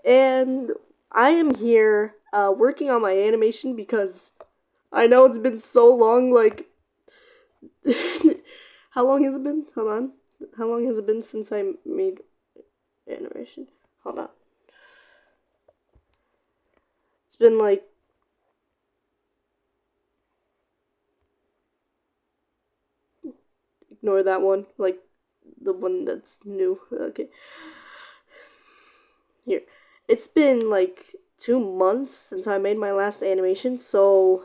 and I am here working on my animation because I know it's been so long. Like, how long has it been? Hold on. How long has it been since I made animation? Hold on. It's been like ignore that one. Like the one that's new. Okay. Here. It's been like 2 months since I made my last animation, so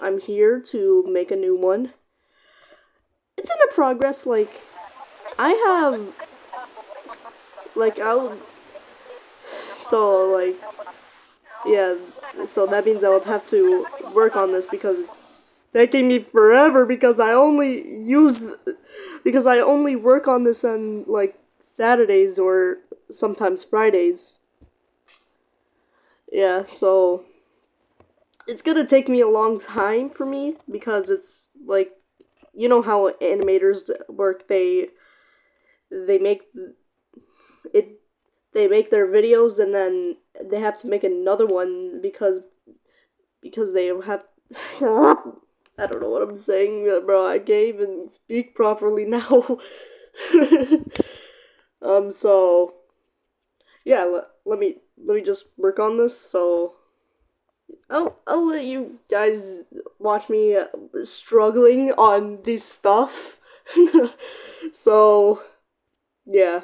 I'm here to make a new one. It's in a progress. Like I have like I'll so like yeah. So that means I would have to work on this because it's taking me forever because I only work on this on like Saturdays or sometimes Fridays. Yeah, so it's gonna take me a long time for me because it's like you know how animators work. They make it they make their videos and then they have to make another one because they have I don't know what I'm saying, bro. I can't even speak properly now. So yeah, let me just work on this. So I'll let you guys watch me struggling on this stuff. So yeah,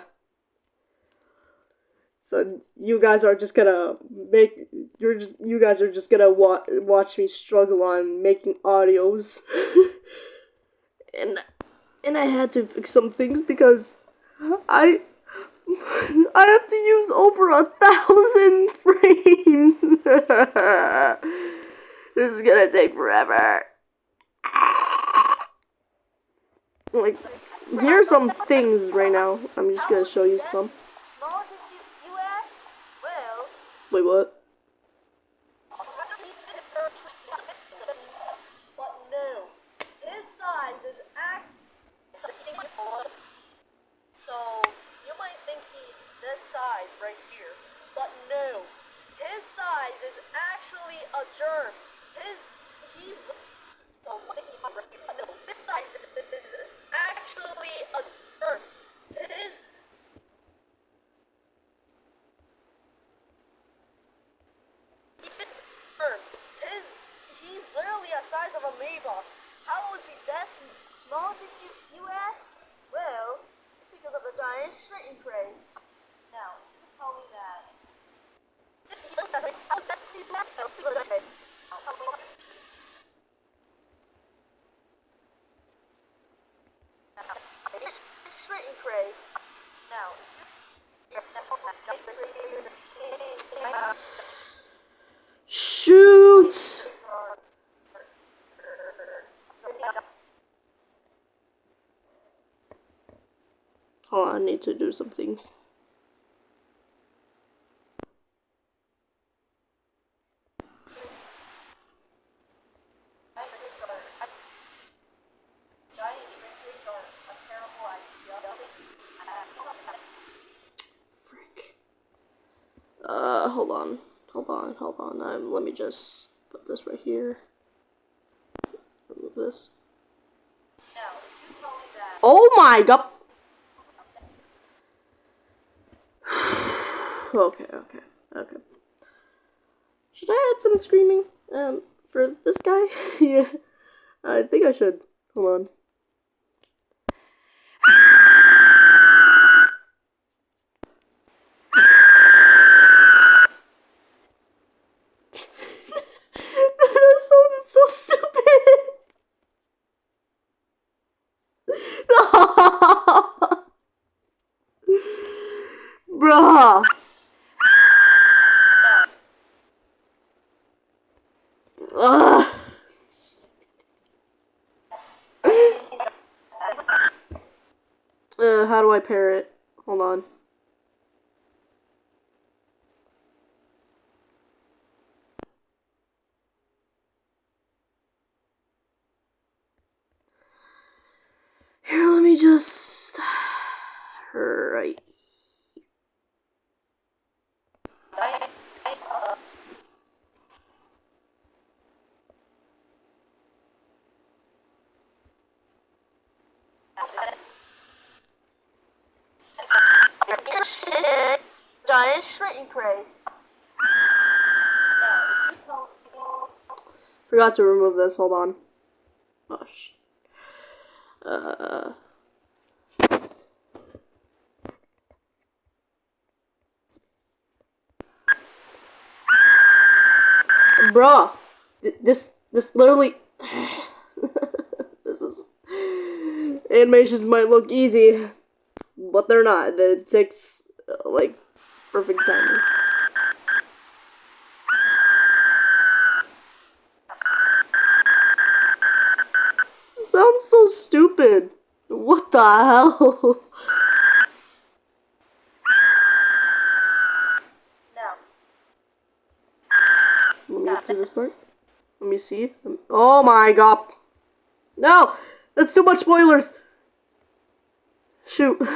so you guys are just gonna make you guys are just gonna watch me struggle on making audios, and and I had to fix some things because I I have to use over 1,000 frames. This is gonna take forever. Like, here's some things right now. I'm just gonna show you some. Small did you ask? Well, Wait, what? but no. His size is so you might think he's this size right here, but no. His size is actually a germ. He's so no. This size is actually a germ. His germ. His he's literally the size of a amoeba. How is he that small? Did you ask? Well, it's because of the giant shrinking prey. Now, you tell me that. How is that shrinking prey. Now, Shoot! Hold on, I need to do some things. giant shrinkers are a terrible idea. Frick. Hold on. Let me just put this right here. Remove this. Now, if you tell me that. Oh my god! Okay. Should I add some screaming? For this guy? Yeah. I think I should. Hold on. That sounded so stupid. Bruh. Ugh. How do I pair it? Hold on. Here, let me just. Right. giant shrink ray. Now, if you tell Forgot to remove this. Hold on. Oh, bruh, this literally, this is, animations might look easy, but they're not. It takes like perfect timing. Sounds so stupid. What the hell? now. Let me get to this part. Let me see. Oh my god. No! That's too much spoilers! Shoot. Now,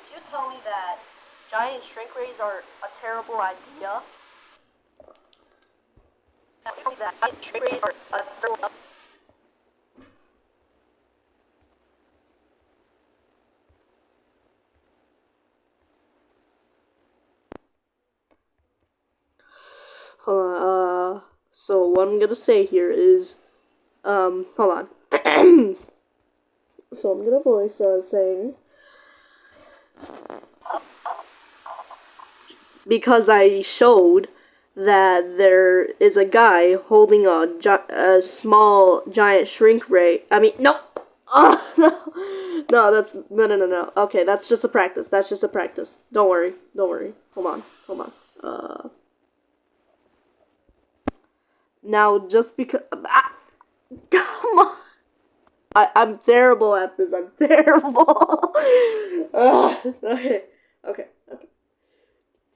if you tell me that giant shrink rays are a terrible idea, now if you tell me that giant shrink rays are a terrible idea, Hold on, so what I'm gonna say here is, hold on. So I'm gonna voice, saying, because I showed that there is a guy holding a small giant shrink ray. I mean, no. Oh, no. No, that's no. Okay, that's just a practice. That's just a practice. Don't worry. Don't worry. Hold on. Now, just because come on. I'm terrible at this. I'm terrible. Okay.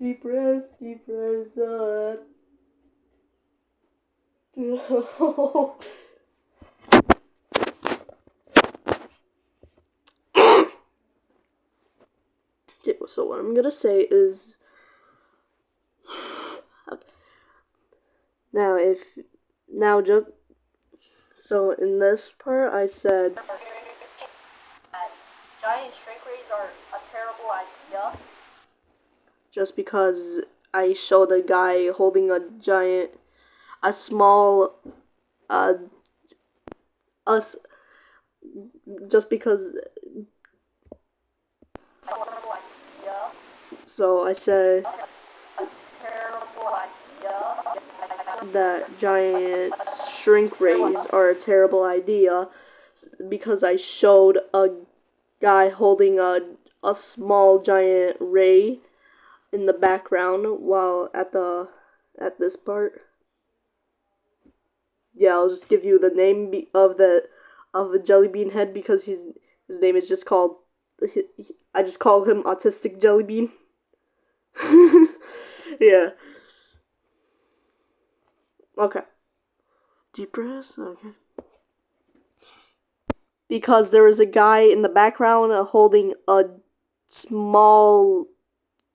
Deep breath. Okay, so what I'm gonna say is, so in this part I said, that giant shrink rays are a terrible idea. just because I showed a guy holding a small, us, just because, Terrible idea. so I said A terrible idea. that giant shrink rays are a terrible idea, because I showed a guy holding a small giant ray in the background while at this part. Yeah, I'll just give you the name of a jelly bean head, because his name is just called, I just call him Autistic Jelly Bean. Yeah. Okay. Deep breaths. Okay. Because there is a guy in the background holding a small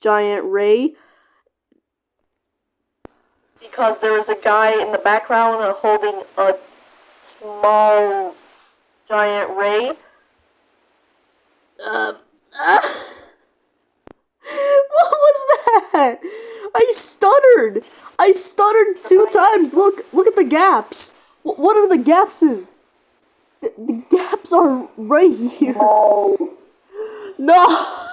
giant ray. Because there is a guy in the background holding a small giant ray. What was that? I stuttered 2 times. Look at the gaps. What are the gaps in? The gaps are right here. No. No.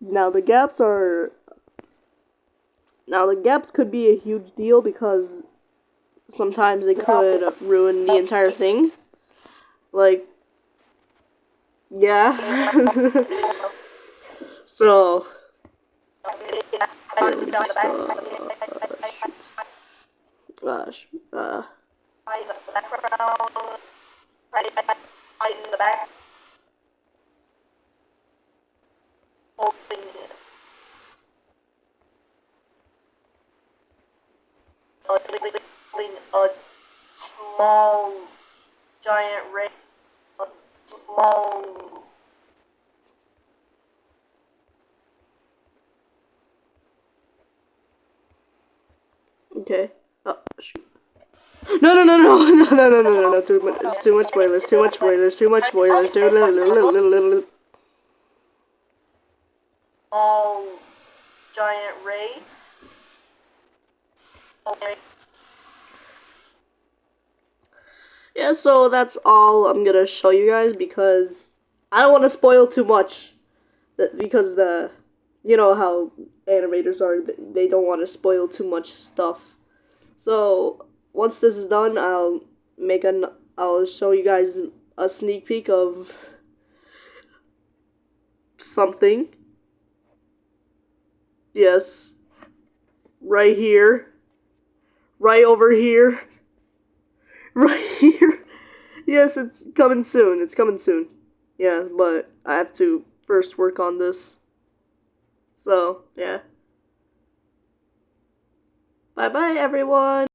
Now the gaps could be a huge deal, because sometimes it could ruin the entire thing. Like, yeah. So, shoot. Right in the background. Right in the back. Holding it. Holding a small giant ray. A small. Okay. Oh, shoot. No, no, no, no, no, no, no, no, no, no, too much, it's too much spoilers, too much spoilers, too much spoilers, All giant ray. Yeah, so that's all I'm gonna show you guys because I don't want to spoil too much. Because you know how animators are, they don't want to spoil too much stuff. So once this is done, I'll show you guys a sneak peek of something. Yes, right here, right over here, right here. Yes, it's coming soon. It's coming soon. Yeah, but I have to first work on this. So, yeah. Bye bye, everyone.